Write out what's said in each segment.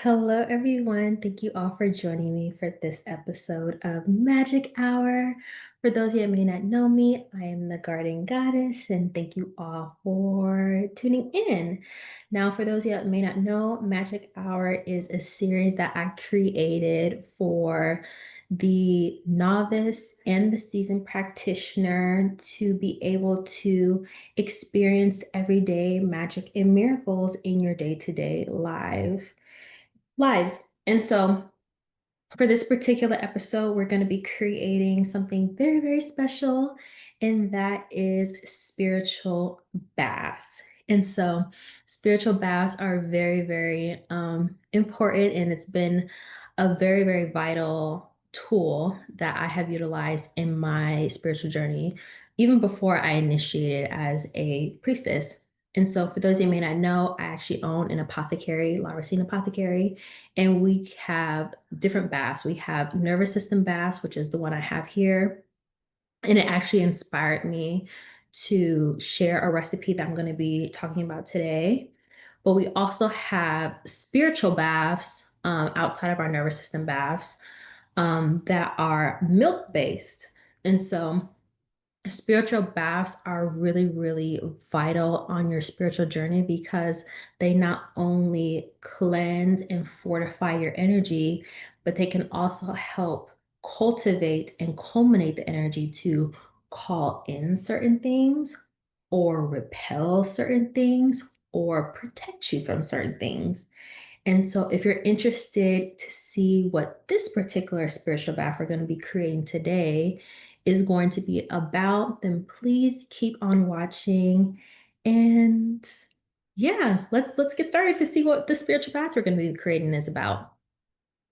Hello, everyone. Thank you all for joining me for this episode of Magic Hour. For those of you that may not know me, I am the Garden Goddess, and thank you all for tuning in. Now, for those of you that may not know, Magic Hour is a series that I created for the novice and the seasoned practitioner to be able to experience everyday magic and miracles in your day-to-day lives. And so for this particular episode, we're going to be creating something very, very special, and that is spiritual baths. And so spiritual baths are very, very important, and it's been a very, very vital tool that I have utilized in my spiritual journey, even before I initiated as a priestess. And so for those of you who may not know, I actually own an apothecary, La Racine Apothecary, and we have different baths. We have nervous system baths, which is the one I have here. And it actually inspired me to share a recipe that I'm going to be talking about today. But we also have spiritual baths outside of our nervous system baths that are milk-based. And so spiritual baths are really, really vital on your spiritual journey because they not only cleanse and fortify your energy, but they can also help cultivate and culminate the energy to call in certain things or repel certain things or protect you from certain things. And so if you're interested to see what this particular spiritual bath we're going to be creating today is going to be about, then please keep on watching. And yeah, let's get started to see what the spiritual bath we're going to be creating is about.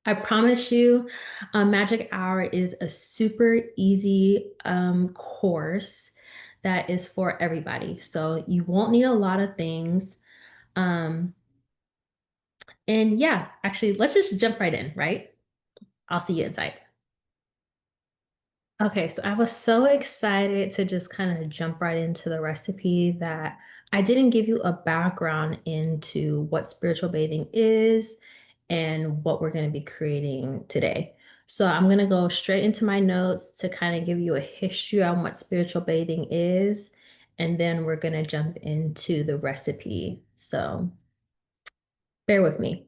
I promise you, Magic Hour is a super easy course that is for everybody. So you won't need a lot of things. Um, and yeah, actually, let's just jump right in, right? I'll see you inside. Okay, so I was so excited to just kind of jump right into the recipe that I didn't give you a background into what spiritual bathing is and what we're going to be creating today. So I'm going to go straight into my notes to kind of give you a history on what spiritual bathing is, and then we're going to jump into the recipe. So bear with me.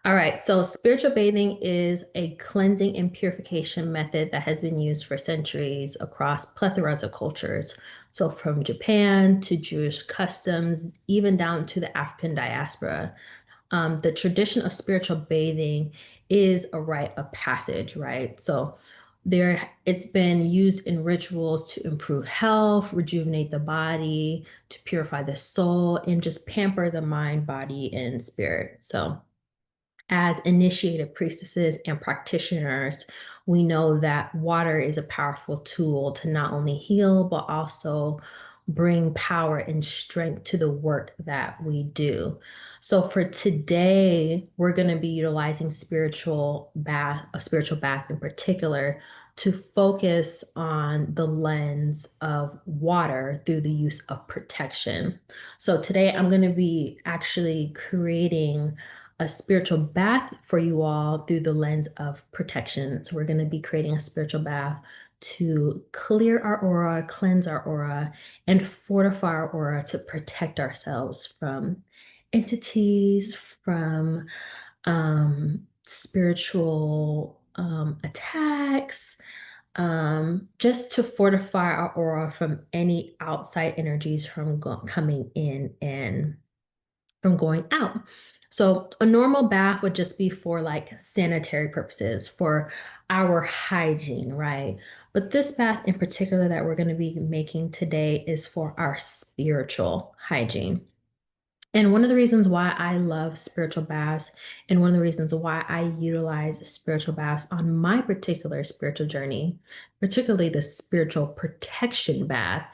All right, so spiritual bathing is a cleansing and purification method that has been used for centuries across plethoras of cultures. So from Japan to Jewish customs, even down to the African diaspora. The tradition of spiritual bathing is a rite of passage, right? So it's been used in rituals to improve health, rejuvenate the body, to purify the soul, and just pamper the mind, body, and spirit. So as initiated priestesses and practitioners, we know that water is a powerful tool to not only heal, but also bring power and strength to the work that we do. So for today, we're going to be utilizing a spiritual bath in particular, to focus on the lens of water through the use of protection. So today I'm going to be actually creating a spiritual bath for you all through the lens of protection. So we're going to be creating a spiritual bath to clear our aura, cleanse our aura, and fortify our aura to protect ourselves from entities, from spiritual attacks, just to fortify our aura from any outside energies from coming in and from going out. So a normal bath would just be for like sanitary purposes, for our hygiene, right? But this bath in particular that we're going to be making today is for our spiritual hygiene. And one of the reasons why I love spiritual baths, and one of the reasons why I utilize spiritual baths on my particular spiritual journey, particularly the spiritual protection bath,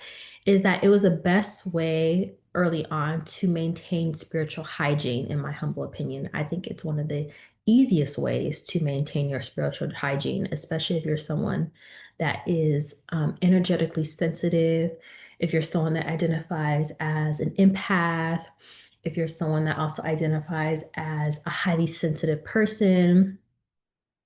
is that it was the best way early on to maintain spiritual hygiene, in my humble opinion. I think it's one of the easiest ways to maintain your spiritual hygiene, especially if you're someone that is energetically sensitive, if you're someone that identifies as an empath, if you're someone that also identifies as a highly sensitive person,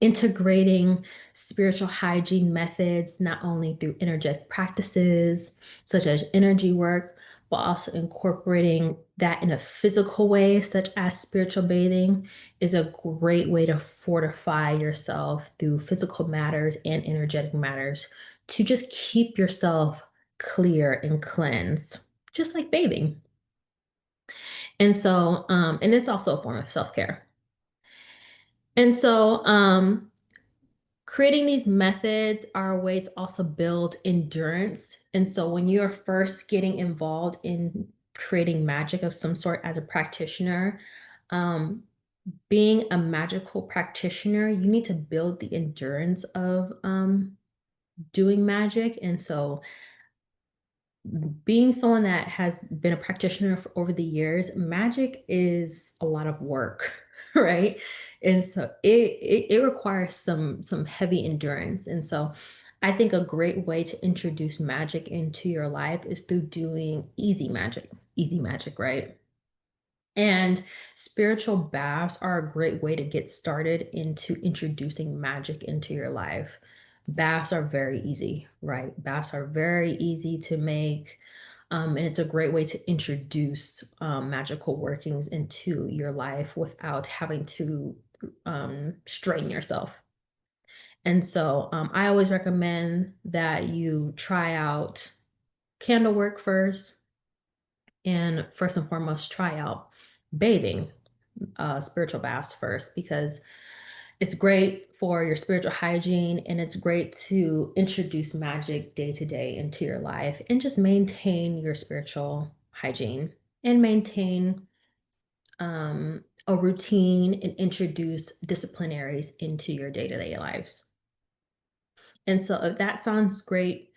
integrating spiritual hygiene methods, not only through energetic practices such as energy work, but also incorporating that in a physical way, such as spiritual bathing, is a great way to fortify yourself through physical matters and energetic matters to just keep yourself clear and cleansed, just like bathing. And so, and it's also a form of self-care. And so, creating these methods are a way to also build endurance. And so when you're first getting involved in creating magic of some sort as a practitioner, um, being a magical practitioner, you need to build the endurance of doing magic. And so being someone that has been a practitioner for over the years, magic is a lot of work, right? And so it requires some heavy endurance. And so I think a great way to introduce magic into your life is through doing easy magic, right? And spiritual baths are a great way to get started into introducing magic into your life. Baths are very easy, right? Baths are very easy to make. And it's a great way to introduce magical workings into your life without having to strain yourself. And so I always recommend that you try out candle work first, and first and foremost, try out bathing, spiritual baths first, because it's great for your spiritual hygiene and it's great to introduce magic day to day into your life and just maintain your spiritual hygiene and maintain a routine and introduce disciplinaries into your day to day lives. And so, if that sounds great,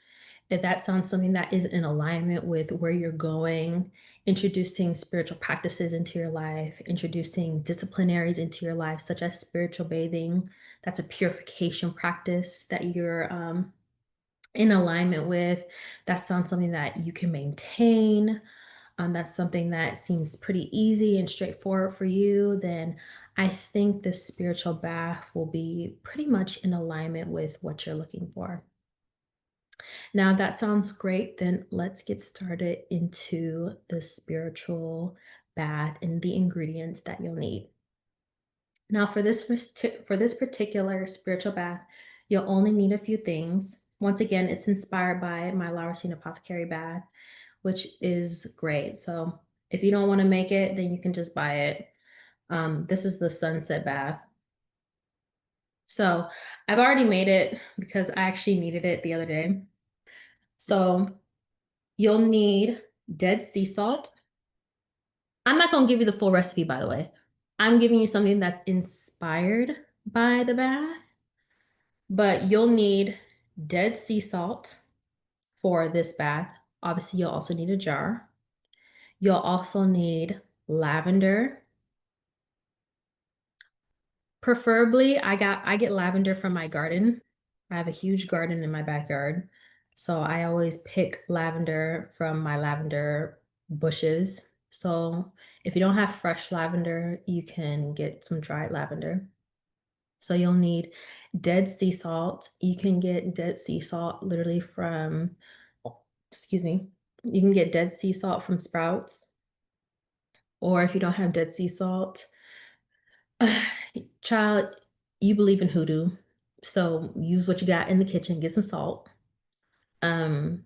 if that sounds something that is in alignment with where you're going, introducing spiritual practices into your life, introducing disciplinaries into your life, such as spiritual bathing, that's a purification practice that you're in alignment with. That sounds something that you can maintain. That's something that seems pretty easy and straightforward for you. Then I think the spiritual bath will be pretty much in alignment with what you're looking for. Now, if that sounds great, then let's get started into the spiritual bath and the ingredients that you'll need. Now, for this particular spiritual bath, you'll only need a few things. Once again, it's inspired by my Lauracine Apothecary bath, which is great. So if you don't want to make it, then you can just buy it. This is the sunset bath. So I've already made it because I actually needed it the other day. So you'll need dead sea salt. I'm not going to give you the full recipe, by the way. I'm giving you something that's inspired by the bath, but you'll need dead sea salt for this bath. Obviously, you'll also need a jar. You'll also need lavender. Preferably, I get lavender from my garden. I have a huge garden in my backyard. So I always pick lavender from my lavender bushes. So if you don't have fresh lavender, you can get some dried lavender. So you'll need dead sea salt. You can get dead sea salt literally from, oh, excuse me, you can get dead sea salt from Sprouts. Or if you don't have dead sea salt, child, you believe in hoodoo. So use what you got in the kitchen, get some salt, um,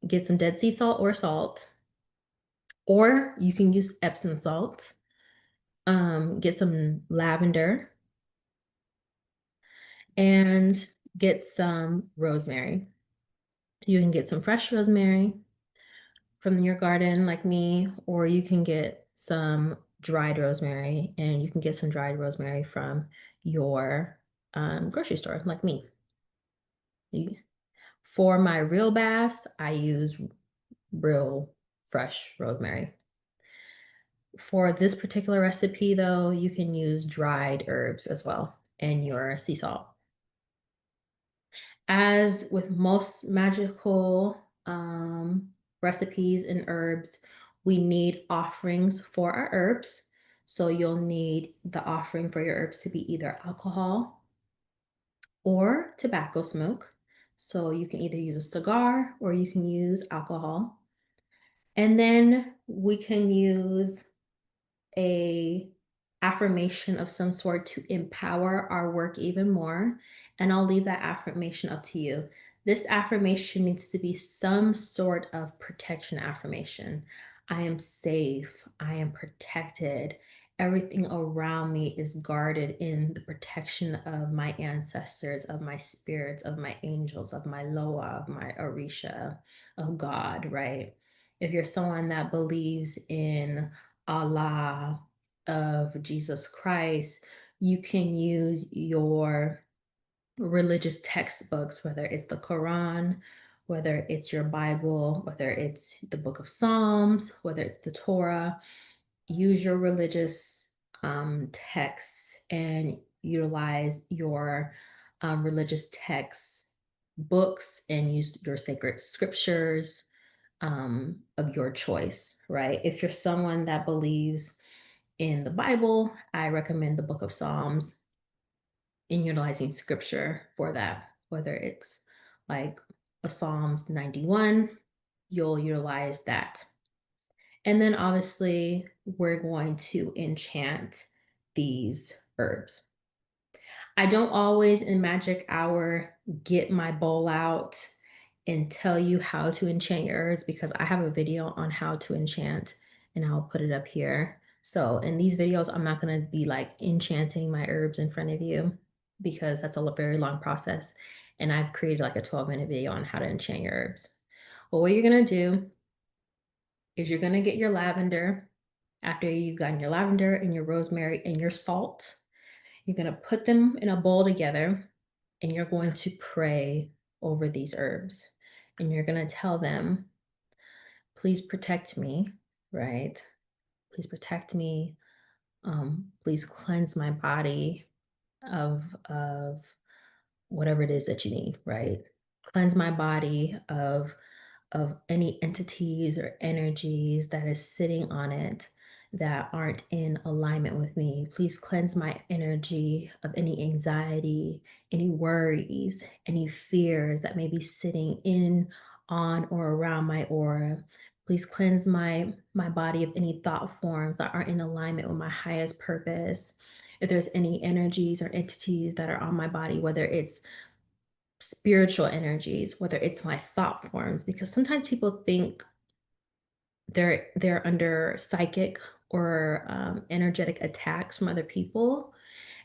get some dead sea salt or salt, or you can use Epsom salt. Get some lavender and get some rosemary. You can get some fresh rosemary from your garden like me, or you can get some dried rosemary, and you can get some dried rosemary from your grocery store like me. For my real baths, I use real fresh rosemary. For this particular recipe, though, you can use dried herbs as well and your sea salt. As with most magical recipes and herbs, We need offerings for our herbs. So you'll need the offering for your herbs to be either alcohol or tobacco smoke. So you can either use a cigar or you can use alcohol. And then we can use a affirmation of some sort to empower our work even more. And I'll leave that affirmation up to you. This affirmation needs to be some sort of protection affirmation. I am safe. I am protected. Everything around me is guarded in the protection of my ancestors, of my spirits, of my angels, of my Loa, of my Orisha, of God, right? If you're someone that believes in Allah, of Jesus Christ, you can use your religious textbooks, whether it's the Quran, whether it's your Bible, whether it's the book of Psalms, whether it's the Torah. Use your religious texts and utilize your religious texts books and use your sacred scriptures of your choice, right? If you're someone that believes in the Bible, I recommend the book of Psalms in utilizing scripture for that, whether it's like a Psalms 91, you'll utilize that. And then obviously, we're going to enchant these herbs. I don't always in magic hour get my bowl out and tell you how to enchant your herbs because I have a video on how to enchant and I'll put it up here. So in these videos, I'm not going to be like enchanting my herbs in front of you because that's a very long process. And I've created like a 12-minute video on how to enchant your herbs. Well, what you're going to do is you're going to get your lavender. After you've gotten your lavender and your rosemary and your salt, you're going to put them in a bowl together and you're going to pray over these herbs. And you're going to tell them, please protect me, right? Please protect me. Please cleanse my body of whatever it is that you need, right? Cleanse my body of any entities or energies that is sitting on it that aren't in alignment with me. Please cleanse my energy of any anxiety, any worries, any fears that may be sitting in, on, or around my aura. Please cleanse my body of any thought forms that aren't in alignment with my highest purpose. If there's any energies or entities that are on my body, whether it's spiritual energies, whether it's my thought forms, because sometimes people think they're under psychic or energetic attacks from other people.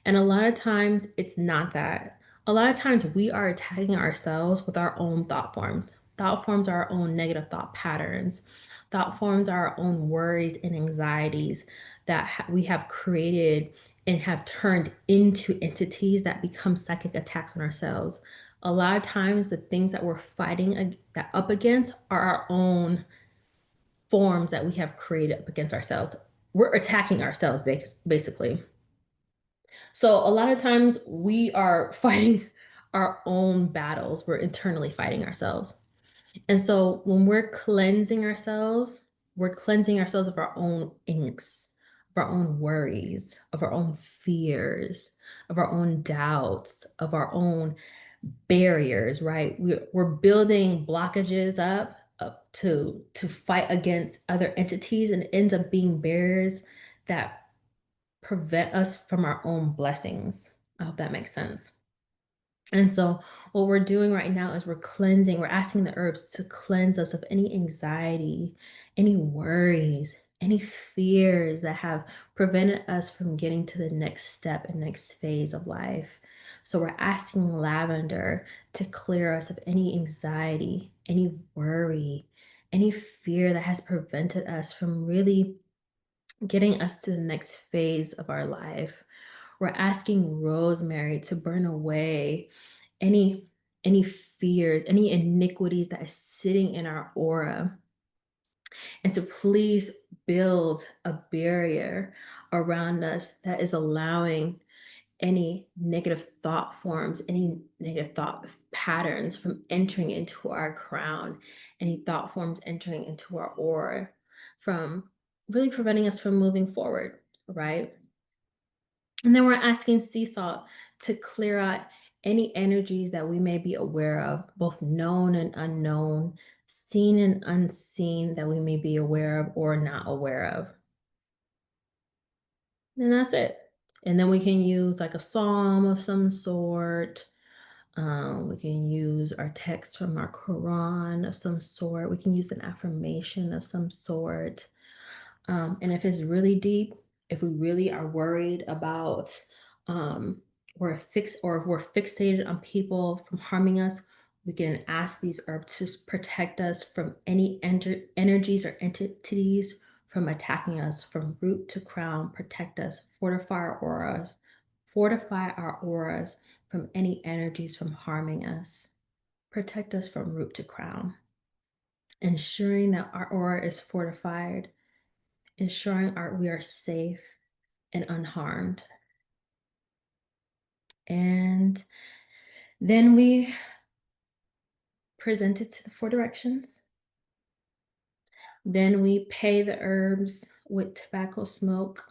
And a lot of times it's not that. A lot of times we are attacking ourselves with our own thought forms. Thought forms are our own negative thought patterns. Thought forms are our own worries and anxieties that we have created and have turned into entities that become psychic attacks on ourselves. A lot of times the things that we're fighting that up against are our own forms that we have created up against ourselves. We're attacking ourselves basically. So a lot of times we are fighting our own battles. We're internally fighting ourselves. And so when we're cleansing ourselves of our own inks, of our own worries, of our own fears, of our own doubts, of our own barriers, right? We're building blockages up to fight against other entities, and it ends up being barriers that prevent us from our own blessings. I hope that makes sense. And so what we're doing right now is we're asking the herbs to cleanse us of any anxiety, any worries, any fears that have prevented us from getting to the next step and next phase of life. So we're asking lavender to clear us of any anxiety, any worry, any fear that has prevented us from really getting us to the next phase of our life. We're asking rosemary to burn away any any fears, any iniquities that is sitting in our aura, and to please build a barrier around us that is allowing any negative thought forms, any negative thought patterns from entering into our crown, any thought forms entering into our aura. from really preventing us from moving forward, right? And then we're asking sea salt to clear out any energies that we may be aware of, both known and unknown, seen and unseen, that we may be aware of or not aware of. And that's it. And then we can use like a psalm of some sort. We can use our text from our Quran of some sort. We can use an affirmation of some sort. And if it's really deep, if we really are worried about, um, or if we're fixated on people from harming us, we can ask these herbs to protect us from any energies or entities from attacking us from root to crown, protect us, fortify our auras from any energies from harming us, protect us from root to crown, ensuring that our aura is fortified, ensuring we are safe and unharmed. And then we present it to the 4 directions. Then we pay the herbs with tobacco smoke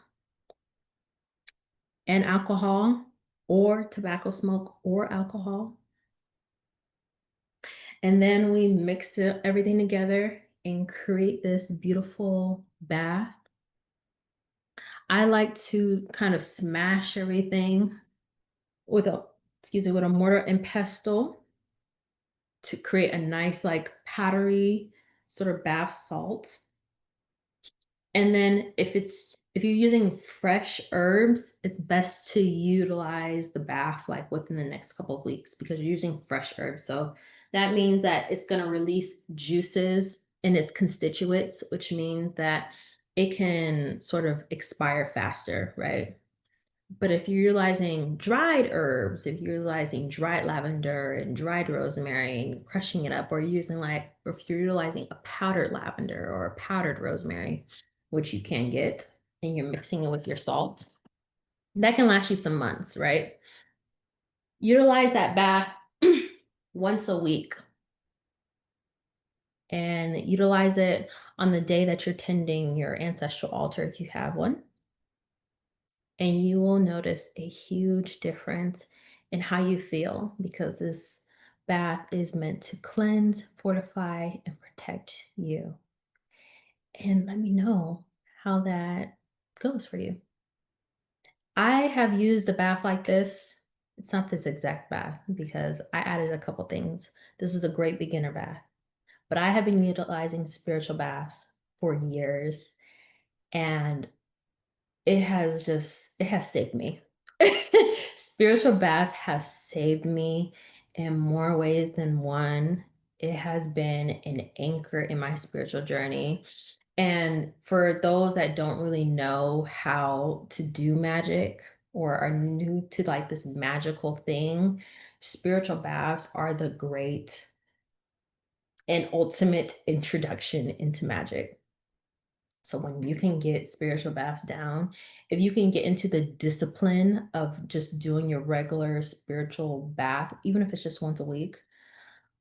and alcohol, or tobacco smoke or alcohol. And then we mix everything together and create this beautiful bath. I like to kind of smash everything with a mortar and pestle to create a nice, like, powdery sort of bath salt. And then if you're using fresh herbs, it's best to utilize the bath like within the next couple of weeks because you're using fresh herbs. So that means that it's going to release juices in its constituents, which means that it can sort of expire faster, right? But if you're utilizing dried herbs, if you're utilizing dried lavender and dried rosemary and crushing it up, or if you're utilizing a powdered lavender or a powdered rosemary, which you can get, and you're mixing it with your salt, that can last you some months, right? Utilize that bath once a week and utilize it on the day that you're tending your ancestral altar if you have one. And you will notice a huge difference in how you feel because this bath is meant to cleanse, fortify, and protect you. And let me know how that goes for you. I have used a bath like this. It's not this exact bath because I added a couple things. This is a great beginner bath, but I have been utilizing spiritual baths for years, and it has saved me. Spiritual baths have saved me in more ways than one. It has been an anchor in my spiritual journey. And for those that don't really know how to do magic or are new to like this magical thing, spiritual baths are the great and ultimate introduction into magic. So when you can get spiritual baths down, if you can get into the discipline of just doing your regular spiritual bath, even if it's just once a week,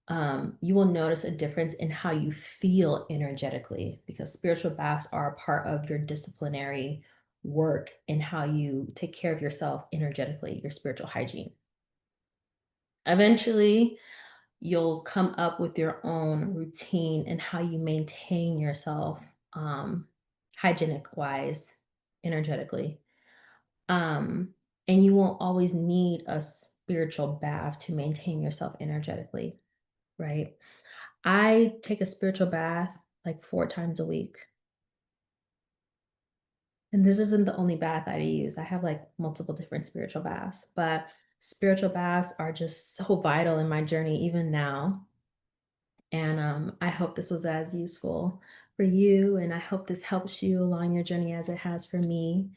you will notice a difference in how you feel energetically because spiritual baths are a part of your disciplinary work in how you take care of yourself energetically, your spiritual hygiene. Eventually, you'll come up with your own routine and how you maintain yourself hygienic wise, energetically. Um, and you won't always need a spiritual bath to maintain yourself energetically, right? I take a spiritual bath like 4 times a week. And this isn't the only bath I use. I have like multiple different spiritual baths, but spiritual baths are just so vital in my journey, even now. And I hope this was as useful for you. And I hope this helps you along your journey as it has for me.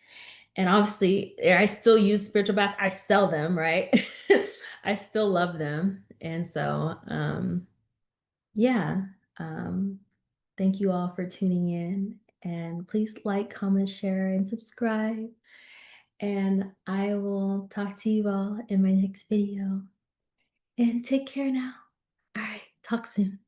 And obviously, I still use spiritual baths. I sell them, right? I still love them. And so, yeah, um, thank you all for tuning in. And please like, comment, share, and subscribe. And I will talk to you all in my next video. And take care now. All right, talk soon.